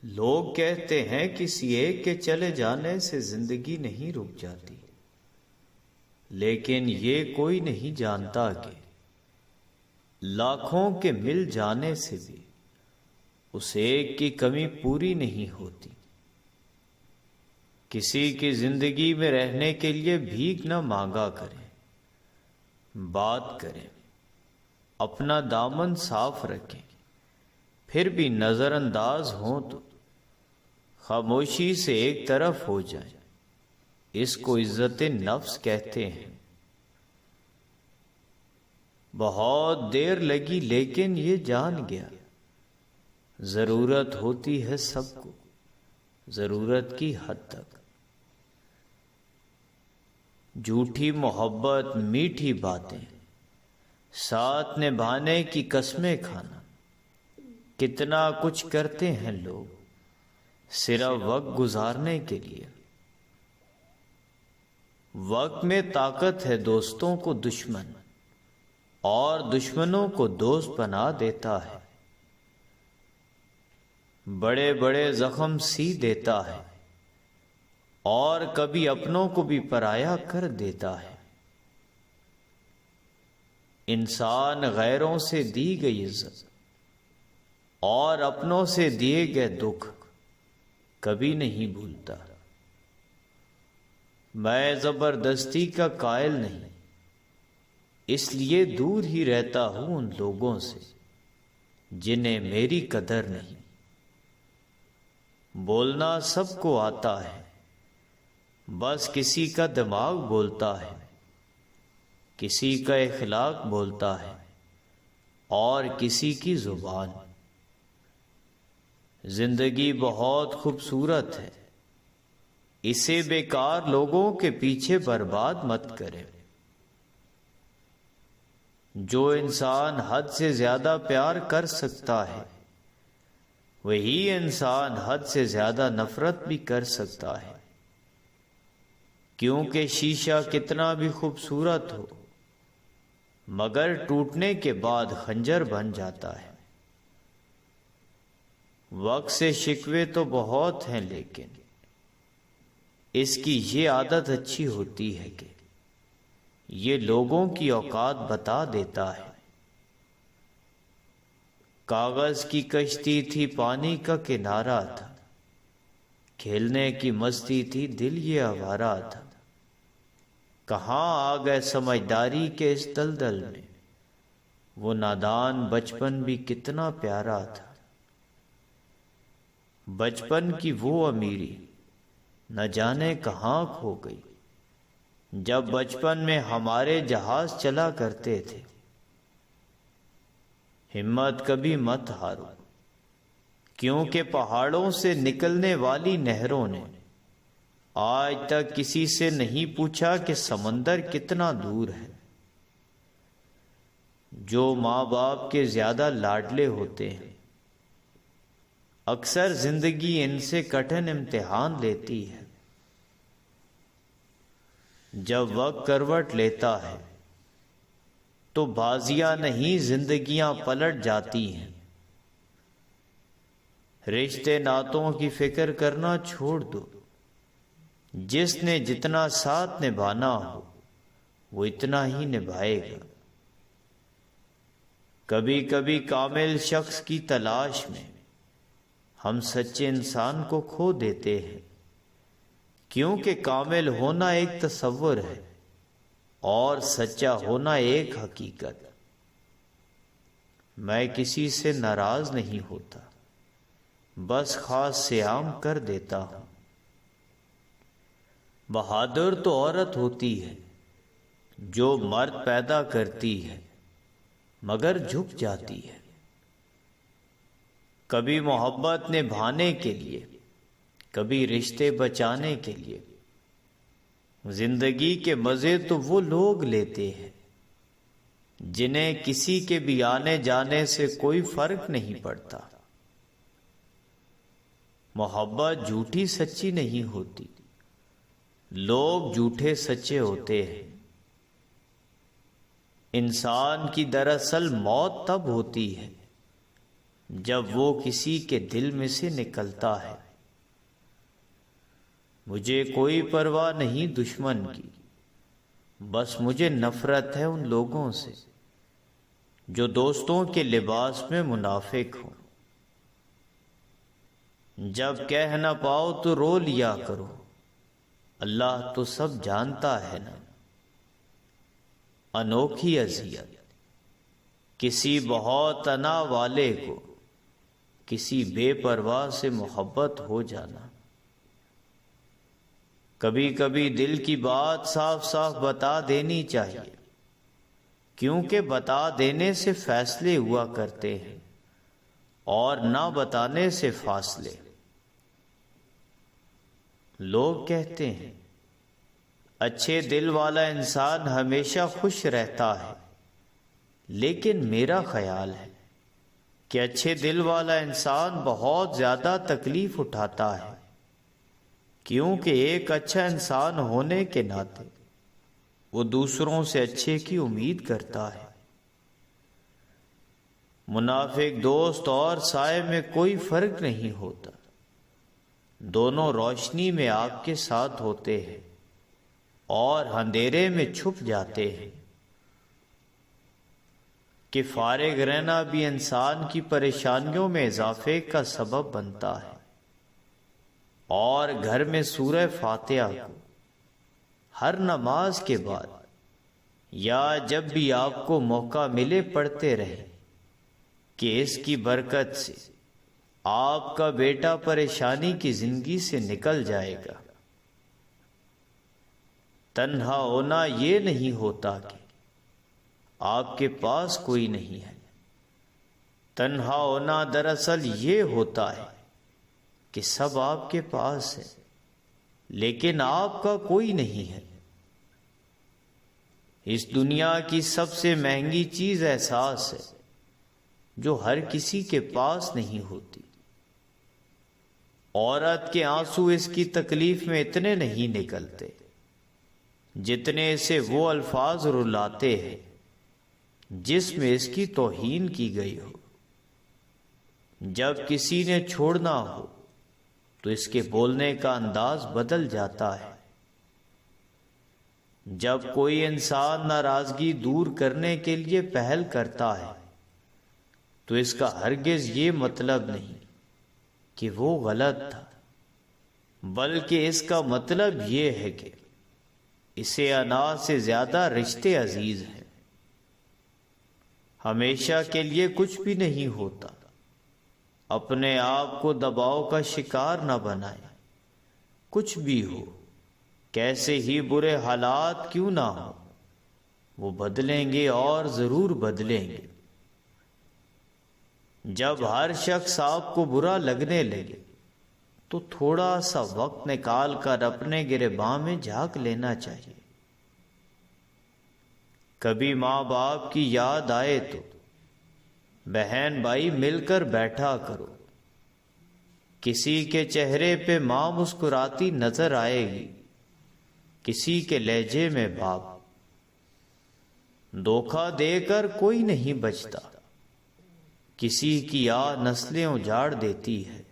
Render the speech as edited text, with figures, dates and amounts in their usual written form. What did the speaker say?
لوگ کہتے ہیں کسی ایک کے چلے جانے سے زندگی نہیں رک جاتی، لیکن یہ کوئی نہیں جانتا کہ لاکھوں کے مل جانے سے بھی اس ایک کی کمی پوری نہیں ہوتی۔ کسی کی زندگی میں رہنے کے لیے بھیک نہ مانگا کریں، بات کریں، اپنا دامن صاف رکھیں، پھر بھی نظر انداز ہوں تو خاموشی سے ایک طرف ہو جائیں۔ اس کو عزت نفس کہتے ہیں۔ بہت دیر لگی لیکن یہ جان گیا، ضرورت ہوتی ہے سب کو، ضرورت کی حد تک۔ جھوٹی محبت، میٹھی باتیں، ساتھ نبھانے کی قسمیں کھانا، کتنا کچھ کرتے ہیں لوگ صرف وقت گزارنے کے لیے۔ وقت میں طاقت ہے، دوستوں کو دشمن اور دشمنوں کو دوست بنا دیتا ہے۔ بڑے بڑے زخم سی دیتا ہے اور کبھی اپنوں کو بھی پرایا کر دیتا ہے۔ انسان غیروں سے دی گئی عزت اور اپنوں سے دیے گئے دکھ کبھی نہیں بھولتا۔ میں زبردستی کا قائل نہیں، اس لیے دور ہی رہتا ہوں ان لوگوں سے جنہیں میری قدر نہیں۔ بولنا سب کو آتا ہے، بس کسی کا دماغ بولتا ہے، کسی کا اخلاق بولتا ہے اور کسی کی زبان۔ زندگی بہت خوبصورت ہے، اسے بیکار لوگوں کے پیچھے برباد مت کرے۔ جو انسان حد سے زیادہ پیار کر سکتا ہے، وہی انسان حد سے زیادہ نفرت بھی کر سکتا ہے، کیونکہ شیشہ کتنا بھی خوبصورت ہو مگر ٹوٹنے کے بعد خنجر بن جاتا ہے۔ وقت سے شکوے تو بہت ہیں، لیکن اس کی یہ عادت اچھی ہوتی ہے کہ یہ لوگوں کی اوقات بتا دیتا ہے۔ کاغذ کی کشتی تھی، پانی کا کنارہ تھا، کھیلنے کی مستی تھی، دل یہ آوارہ تھا۔ کہاں آ گئے سمجھداری کے اس دلدل میں، وہ نادان بچپن بھی کتنا پیارا تھا۔ بچپن کی وہ امیری نہ جانے کہاں کھو گئی، جب بچپن میں ہمارے جہاز چلا کرتے تھے۔ ہمت کبھی مت ہارو، کیونکہ پہاڑوں سے نکلنے والی نہروں نے آج تک کسی سے نہیں پوچھا کہ سمندر کتنا دور ہے۔ جو ماں باپ کے زیادہ لاڈلے ہوتے ہیں، اکثر زندگی ان سے کٹھن امتحان لیتی ہے۔ جب وقت کروٹ لیتا ہے تو بازیاں نہیں زندگیاں پلٹ جاتی ہیں۔ رشتے ناتوں کی فکر کرنا چھوڑ دو، جس نے جتنا ساتھ نبھانا ہو وہ اتنا ہی نبھائے گا۔ کبھی کبھی کامل شخص کی تلاش میں ہم سچے انسان کو کھو دیتے ہیں، کیونکہ کامل ہونا ایک تصور ہے اور سچا ہونا ایک حقیقت۔ میں کسی سے ناراض نہیں ہوتا، بس خاص سیام کر دیتا ہوں۔ بہادر تو عورت ہوتی ہے جو مرد پیدا کرتی ہے مگر جھک جاتی ہے۔ کبھی محبت نبھانے کے لیے، کبھی رشتے بچانے کے لیے۔ زندگی کے مزے تو وہ لوگ لیتے ہیں جنہیں کسی کے بھی آنے جانے سے کوئی فرق نہیں پڑتا۔ محبت جھوٹی سچی نہیں ہوتی، لوگ جھوٹے سچے ہوتے ہیں۔ انسان کی دراصل موت تب ہوتی ہے جب وہ کسی کے دل میں سے نکلتا ہے۔ مجھے کوئی پرواہ نہیں دشمن کی، بس مجھے نفرت ہے ان لوگوں سے جو دوستوں کے لباس میں منافق ہوں۔ جب کہہ نہ پاؤ تو رو لیا کرو، اللہ تو سب جانتا ہے نا۔ انوکھی اذیت، کسی بہت انا والے کو کسی بے پرواہ سے محبت ہو جانا۔ کبھی کبھی دل کی بات صاف صاف بتا دینی چاہیے، کیونکہ بتا دینے سے فیصلے ہوا کرتے ہیں اور نہ بتانے سے فاصلے۔ لوگ کہتے ہیں اچھے دل والا انسان ہمیشہ خوش رہتا ہے، لیکن میرا خیال ہے کہ اچھے دل والا انسان بہت زیادہ تکلیف اٹھاتا ہے، کیونکہ ایک اچھا انسان ہونے کے ناطے وہ دوسروں سے اچھے کی امید کرتا ہے۔ منافق دوست اور سائے میں کوئی فرق نہیں ہوتا، دونوں روشنی میں آپ کے ساتھ ہوتے ہیں اور اندھیرے میں چھپ جاتے ہیں۔ کہ فارغ رہنا بھی انسان کی پریشانیوں میں اضافے کا سبب بنتا ہے، اور گھر میں سورہ فاتحہ کو ہر نماز کے بعد یا جب بھی آپ کو موقع ملے پڑھتے رہیں، کہ اس کی برکت سے آپ کا بیٹا پریشانی کی زندگی سے نکل جائے گا۔ تنہا ہونا یہ نہیں ہوتا کہ آپ کے پاس کوئی نہیں ہے، تنہا ہونا دراصل یہ ہوتا ہے کہ سب آپ کے پاس ہے لیکن آپ کا کوئی نہیں ہے۔ اس دنیا کی سب سے مہنگی چیز احساس ہے، جو ہر کسی کے پاس نہیں ہوتی۔ عورت کے آنسو اس کی تکلیف میں اتنے نہیں نکلتے جتنے سے وہ الفاظ رلاتے ہیں جس میں اس کی توہین کی گئی ہو۔ جب کسی نے چھوڑنا ہو تو اس کے بولنے کا انداز بدل جاتا ہے۔ جب کوئی انسان ناراضگی دور کرنے کے لیے پہل کرتا ہے تو اس کا ہرگز یہ مطلب نہیں کہ وہ غلط تھا، بلکہ اس کا مطلب یہ ہے کہ اسے انا سے زیادہ رشتے عزیز ہیں۔ ہمیشہ کے لیے کچھ بھی نہیں ہوتا، اپنے آپ کو دباؤ کا شکار نہ بنائیں۔ کچھ بھی ہو، کیسے ہی برے حالات کیوں نہ ہو، وہ بدلیں گے اور ضرور بدلیں گے۔ جب ہر شخص آپ کو برا لگنے لگے تو تھوڑا سا وقت نکال کر اپنے گریباں میں جھانک لینا چاہیے۔ کبھی ماں باپ کی یاد آئے تو بہن بھائی مل کر بیٹھا کرو، کسی کے چہرے پہ ماں مسکراتی نظر آئے گی، کسی کے لہجے میں باپ۔ دھوکہ دے کر کوئی نہیں بچتا، کسی کی نسلیں اجاڑ دیتی ہے۔